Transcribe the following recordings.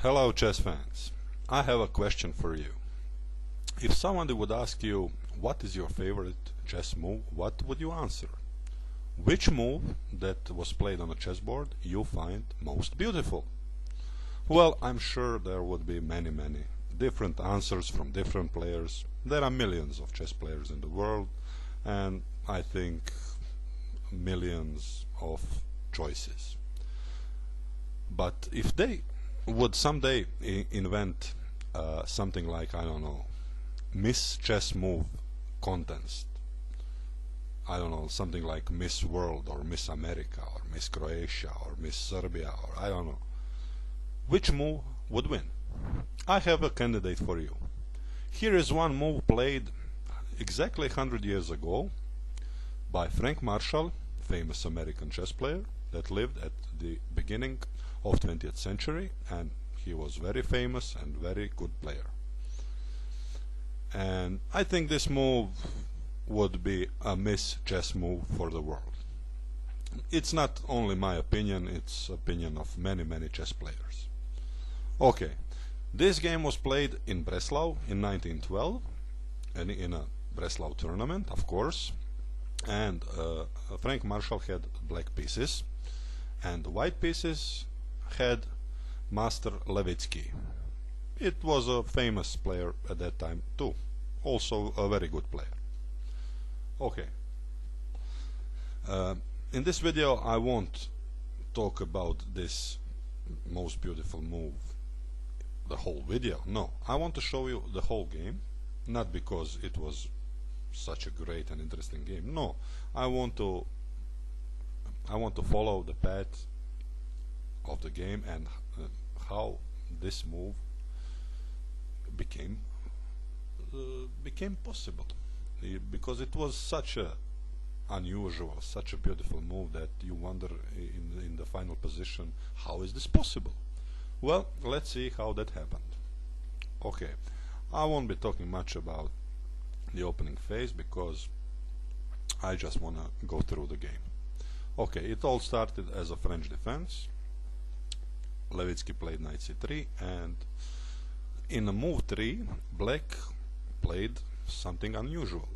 Hello chess fans, I have a question for you. If somebody would ask you what is your favorite chess move, what would you answer? Which move that was played on a chessboard you find most beautiful? Well, I'm sure there would be many different answers from different players. There are millions of chess players in the world, and I think millions of choices. But if they would someday invent something like, I don't know, Miss Chess Move contest, I don't know, something like Miss World or Miss America or Miss Croatia or Miss Serbia or I don't know, which move would win? I have a candidate for you. Here is one move played exactly 100 years ago by Frank Marshall, famous American chess player that lived at the beginning of 20th century, and he was very famous and very good player. And I think this move would be a Miss Chess move for the world. It's not only my opinion, it's opinion of many chess players. Okay, this game was played in Breslau in 1912 and in a Breslau tournament, of course, and Frank Marshall had black pieces and the white pieces had Master Levitsky. It was a famous player at that time too, also a very good player. Okay, in this video I won't talk about this most beautiful move the whole video. No, I want to show you the whole game, not because it was such a great and interesting game. No, I want to follow the path of the game and how this move became possible, because it was such a unusual, such a beautiful move that you wonder in the final position, how is this possible? Well, let's see how that happened. Okay, I won't be talking much about the opening phase because I just want to go through the game. Okay, it all started as a French defense. Levitsky played knight c3, and in move 3 black played something unusual.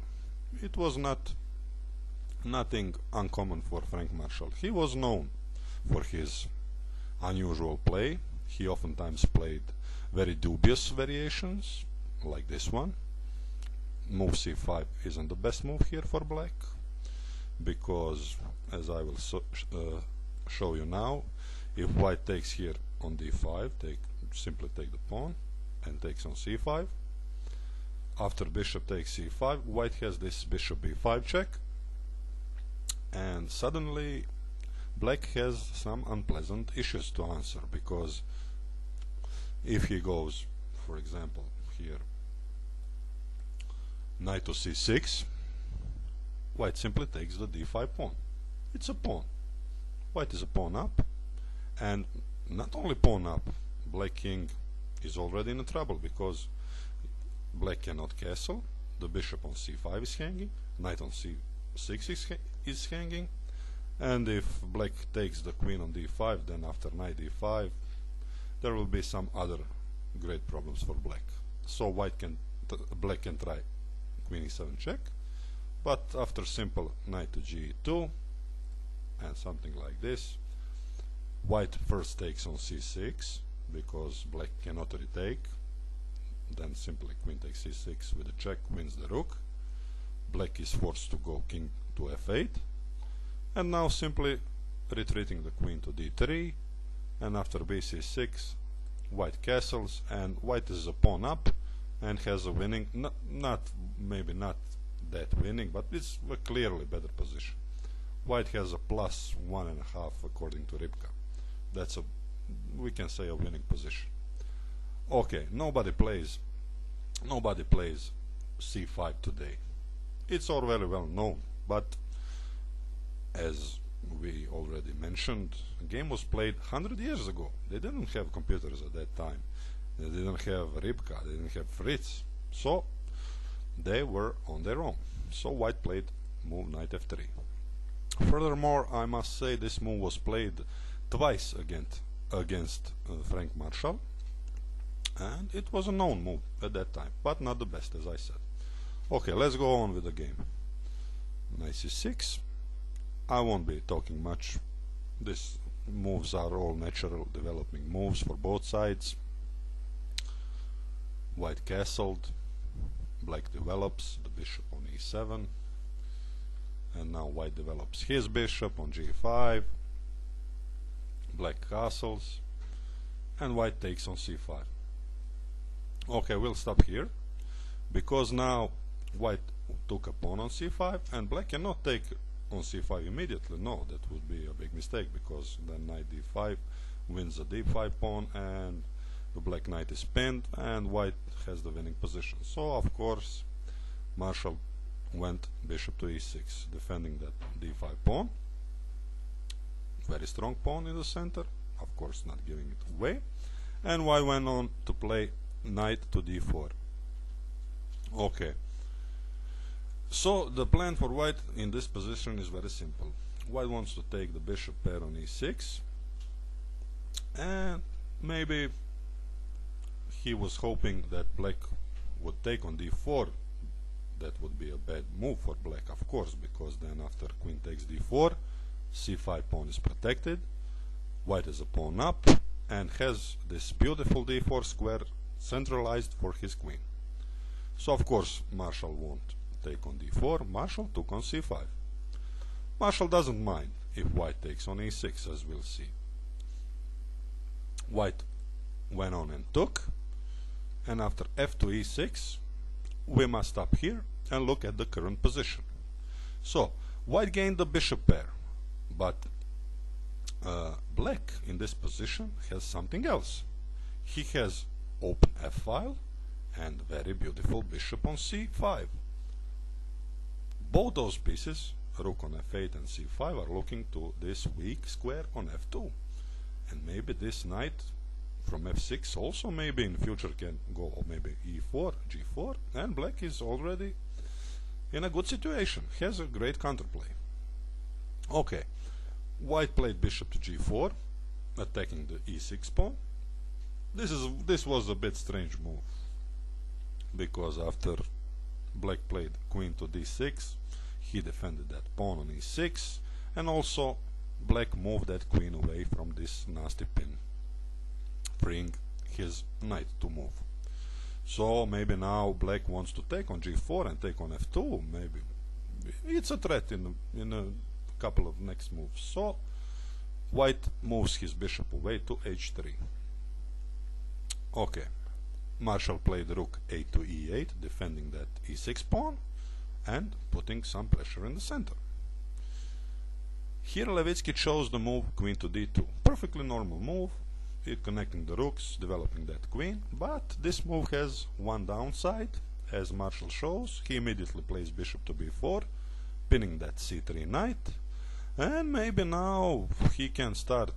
It was nothing uncommon for Frank Marshall. He was known for his unusual play. He oftentimes played very dubious variations like this one. Move c5 isn't the best move here for black, because as I will show you now, if white takes here on d5, simply take the pawn and takes on c5. After bishop takes c5, white has this bishop b5 check, and suddenly black has some unpleasant issues to answer, because if he goes, for example, here knight to c6, white simply takes the d5 pawn. It's a pawn. White is a pawn up, and not only pawn up, black king is already in trouble, because black cannot castle, the bishop on c5 is hanging, knight on c6 is hanging, and if black takes the queen on d5, then after knight d5 there will be some other great problems for black. So black can try queen e7 check, but after simple knight to g2 and something like this, white first takes on c6 because black cannot retake, then simply queen takes c6 with a check, wins the rook. Black is forced to go king to f8, and now simply retreating the queen to d3, and after bc6 white castles, and white is a pawn up and has a winning, maybe not that winning, but it's a clearly better position. White has a +1.5 according to Rybka. That's we can say a winning position. Okay, nobody plays c5 today. It's all very well known, but as we already mentioned, the game was played 100 years ago. They didn't have computers at that time. They didn't have Rybka, they didn't have Fritz, so they were on their own. So white played move knight f3. Furthermore, I must say this move was played twice against Frank Marshall. and it was a known move at that time, but not the best, as I said. Okay, let's go on with the game. Knight c6. I won't be talking much. These moves are all natural developing moves for both sides. White castled, black develops the bishop on e7, and now white develops his bishop on g5, black castles, and white takes on c5. Okay, we'll stop here, because now white took a pawn on c5, and black cannot take on c5 immediately. No, that would be a big mistake, because then knight d5 wins the d5 pawn, and the black knight is pinned, and white has the winning position. So of course Marshall went bishop to e6, defending that d5 pawn. Very strong pawn in the center, of course not giving it away. And white went on to play knight to d4. Okay, so the plan for white in this position is very simple. White wants to take the bishop pair on e6, and maybe he was hoping that black would take on d4. That would be a bad move for black, of course, because then after queen takes d4, c5 pawn is protected, white has a pawn up and has this beautiful d4 square centralized for his queen. So of course Marshall won't take on d4. Marshall took on c5. Marshall doesn't mind if white takes on e6, as we'll see. White went on and took, and after f to e6 we must stop here and look at the current position. So white gained the bishop pair, but black in this position has something else. He has open f-file and very beautiful bishop on c5. Both those pieces, rook on f8 and c5, are looking to this weak square on f2, and maybe this knight from f6 also maybe in future can go, or maybe e4, g4, and black is already in a good situation, has a great counterplay. Okay, white played bishop to g4, attacking the e6 pawn. This was a bit strange move, because after black played queen to d6, he defended that pawn on e6, and also black moved that queen away from this nasty pin, freeing his knight to move. So maybe now black wants to take on g4 and take on f2. Maybe it's a threat in a couple of next moves. So white moves his bishop away to h3. Okay, Marshall played rook a to e8, defending that e6 pawn and putting some pressure in the center. Here Levitsky chose the move queen to d2. Perfectly normal move, connecting the rooks, developing that queen, but this move has one downside. As Marshall shows, he immediately plays bishop to b4, pinning that c3 knight, and maybe now he can start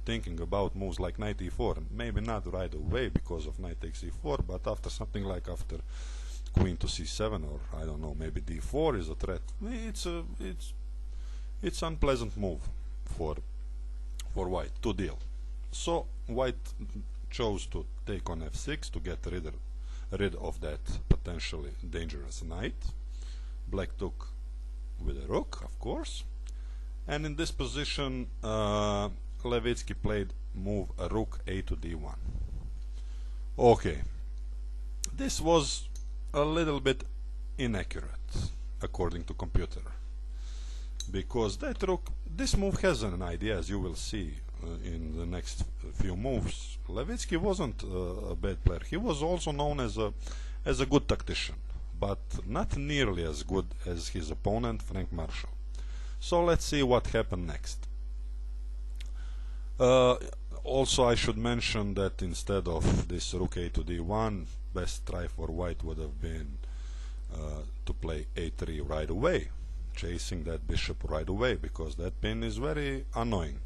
thinking about moves like knight e4, maybe not right away because of knight takes e4, but after something like after queen to c7, or I don't know, maybe d4 is a threat. It's unpleasant move for white to deal. So white chose to take on f6 to get rid of that potentially dangerous knight. Black took with a rook, of course, and in this position Levitsky played move a rook a to d1. Okay, this was a little bit inaccurate according to computer, because that rook, this move has an idea, as you will see in the next few moves. Levitsky wasn't a bad player. He was also known as a good tactician, but not nearly as good as his opponent Frank Marshall. So let's see what happened next. Also I should mention that instead of this rook a to d1, best try for white would have been to play a3 right away, chasing that bishop right away, because that pin is very annoying.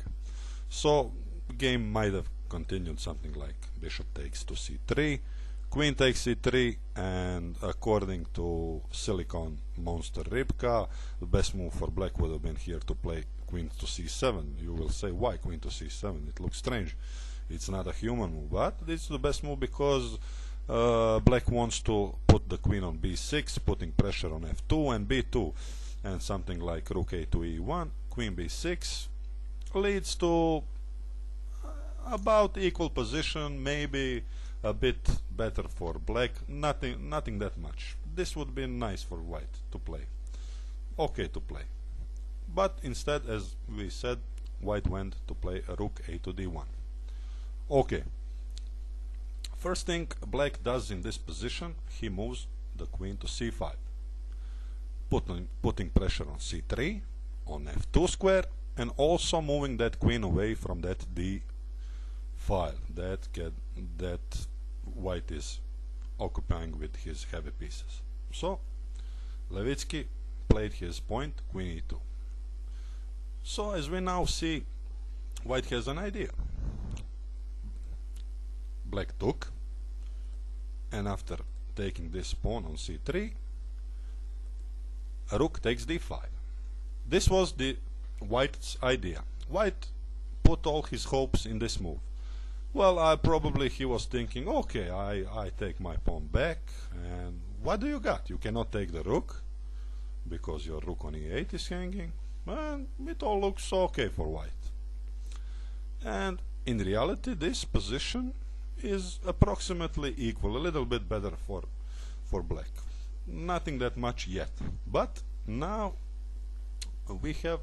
So game might have continued something like bishop takes to c3, queen takes c3, and according to silicon monster Rybka, the best move for black would have been here to play queen to c7. You will say, why queen to c7? It looks strange. It's not a human move, but it's the best move because black wants to put the queen on b6, putting pressure on f2 and b2, and something like rook a to e1, queen b6 leads to about equal position, maybe a bit better for black, nothing that much. This would be nice for white to play, okay to play. But instead, as we said, white went to play a rook a to d1. Okay. First thing black does in this position, he moves the queen to c5, putting pressure on c3, on f2 square, and also moving that queen away from that d file that white is occupying with his heavy pieces. So Levitsky played his point, queen e2. So as we now see, white has an idea. Black took, and after taking this pawn on c3, rook takes d5. This was the white's idea. White put all his hopes in this move. Well, probably he was thinking, okay, I take my pawn back, and what do you got? You cannot take the rook, because your rook on e8 is hanging, and it all looks okay for white. And in reality, this position is approximately equal, a little bit better for black. Nothing that much yet, but now we have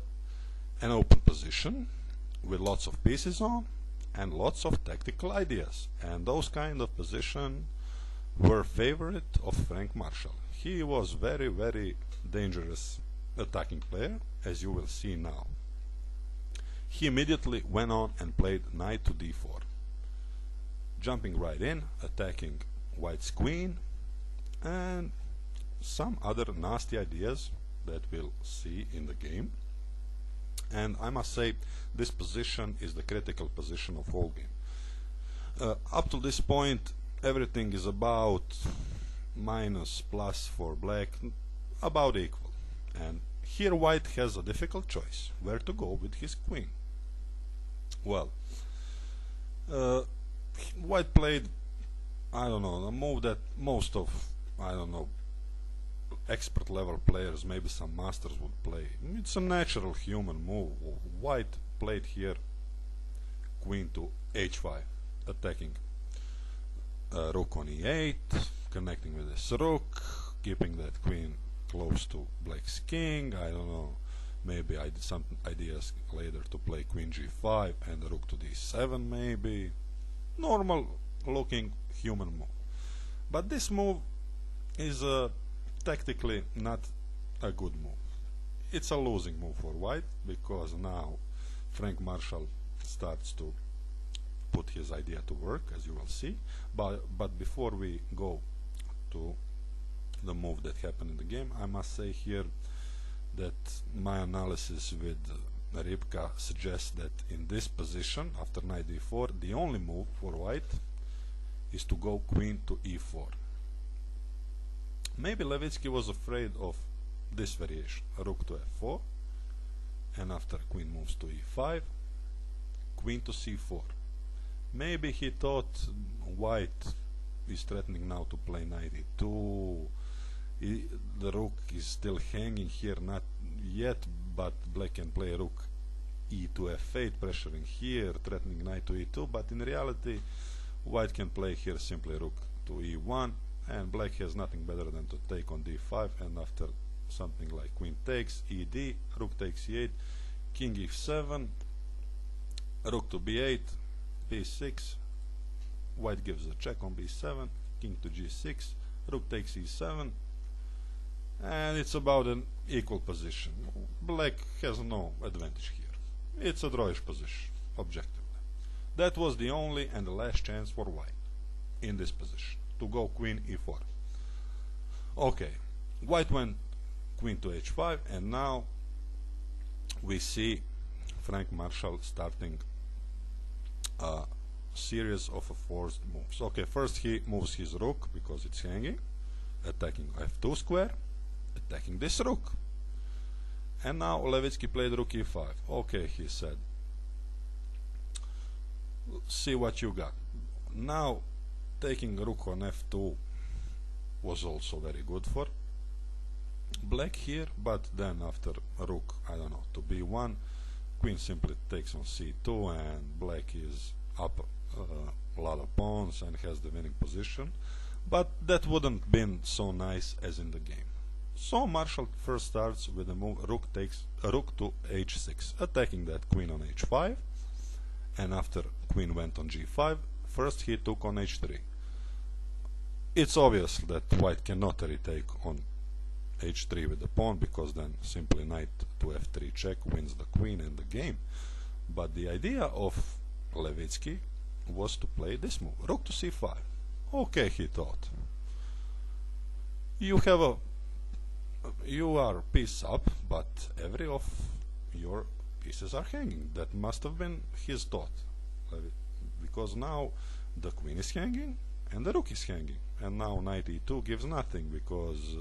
an open position with lots of pieces on and lots of tactical ideas, and those kind of position were favorite of Frank Marshall. He was very dangerous attacking player, as you will see now. He immediately went on and played knight to d4, jumping right in, attacking white's queen, and some other nasty ideas that we'll see in the game. And I must say, this position is the critical position of whole game. Up to this point, everything is about minus plus for black, about equal. And here white has a difficult choice, where to go with his queen. Well, white played, I don't know, a move that most of, I don't know, expert level players, maybe some masters would play. It's a natural human move. White played here queen to h5, attacking rook on e8, connecting with this rook, keeping that queen close to black's king. I don't know, maybe I did some ideas later to play queen g5 and rook to d7 maybe. Normal looking human move. But this move is tactically not a good move. It's a losing move for white, because now Frank Marshall starts to put his idea to work, as you will see. But before we go to the move that happened in the game, I must say here that my analysis with Rybka suggests that in this position, after knight d4, the only move for white is to go queen to e4. Maybe Levitsky was afraid of this variation, rook to f4, and after queen moves to e5, queen to c4. Maybe he thought white is threatening now to play knight e2, the rook is still hanging here, not yet, but black can play rook e to f8, pressuring here, threatening knight to e2, but in reality white can play here simply rook to e1, and black has nothing better than to take on d5, and after something like queen takes, ed, rook takes e8, king e7, rook to b8, b6, white gives a check on b7, king to g6, rook takes e7, and it's about an equal position. Black has no advantage here. It's a drawish position, objectively. That was the only and the last chance for white in this position, to go queen e4. Okay, white went queen to h5, and now we see Frank Marshall starting a series of forced moves. Okay, first he moves his rook because it's hanging, attacking f2 square, attacking this rook, and now Levitsky played rook e5. Okay, he said, see what you got. Now, taking rook on f2 was also very good for black here, but then after rook, I don't know, to b1, queen simply takes on c2, and black is up a lot of pawns and has the winning position. But that wouldn't been so nice as in the game. So Marshall first starts with a move rook to h6, attacking that queen on h5, and after queen went on g5, first he took on h3. It's obvious that white cannot retake on h3 with the pawn, because then simply knight to f3 check wins the queen and the game. But the idea of Levitsky was to play this move, rook to c5. Okay, he thought, you are piece up, but every of your pieces are hanging. That must have been his thought, because now the queen is hanging and the rook is hanging, and now knight e2 gives nothing, because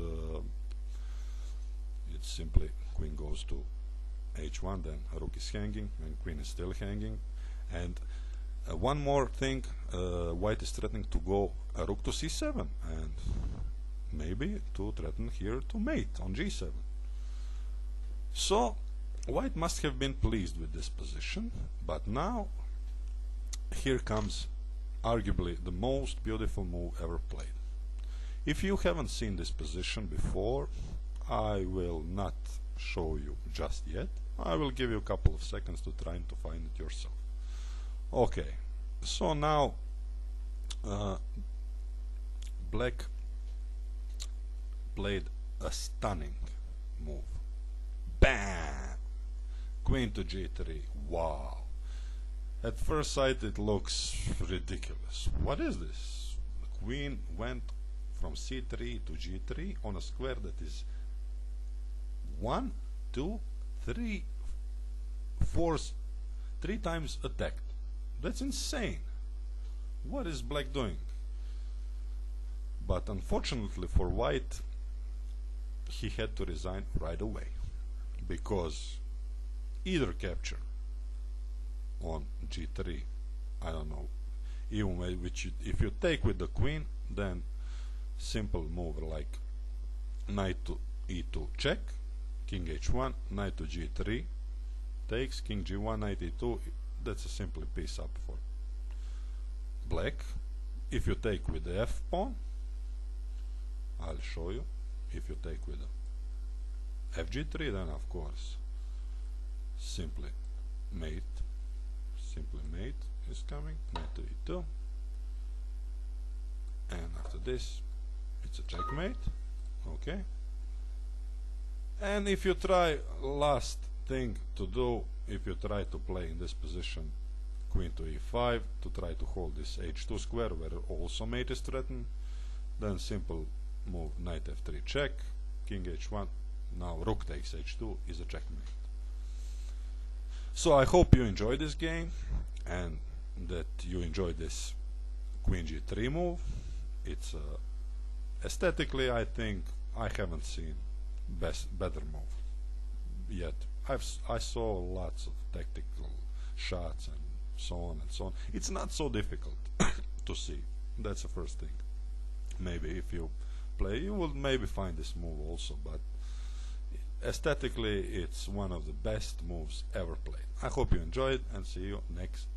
it's simply queen goes to h1, then rook is hanging and queen is still hanging. And one more thing, white is threatening to go rook to c7, and maybe to threaten here to mate on g7. So white must have been pleased with this position, but now here comes arguably the most beautiful move ever played. If you haven't seen this position before, I will not show you just yet. I will give you a couple of seconds to try to find it yourself. Okay, so now black played a stunning move. Bam! Queen to g3. Wow! At first sight it looks ridiculous. What is this? The queen went from c3 to g3 on a square that is 1, 2, 3, 4, 3 times attacked. That's insane. What is black doing? But unfortunately for white, he had to resign right away, because either capture on g3, I don't know, even if you take with the queen, then simple move like knight to e2 check, king h1, knight to g3 takes, king g1, knight e2. That's a simply piece up for black. If you take with the f pawn, I'll show you. If you take with the fg3, then of course simply mate is coming, knight to e2, and after this it's a checkmate. Okay, and if you try, last thing to do, if you try to play in this position queen to e5 to try to hold this h2 square where also mate is threatened, then simple move knight f3 check, king h1, now rook takes h2 is a checkmate. So I hope you enjoyed this game and that you enjoyed this queen g3 move. It's aesthetically, I think I haven't seen better move yet. I saw lots of tactical shots and so on and so on. It's not so difficult to see. That's the first thing. Maybe if you play, you will maybe find this move also, but aesthetically it's one of the best moves ever played. I hope you enjoyed, and see you next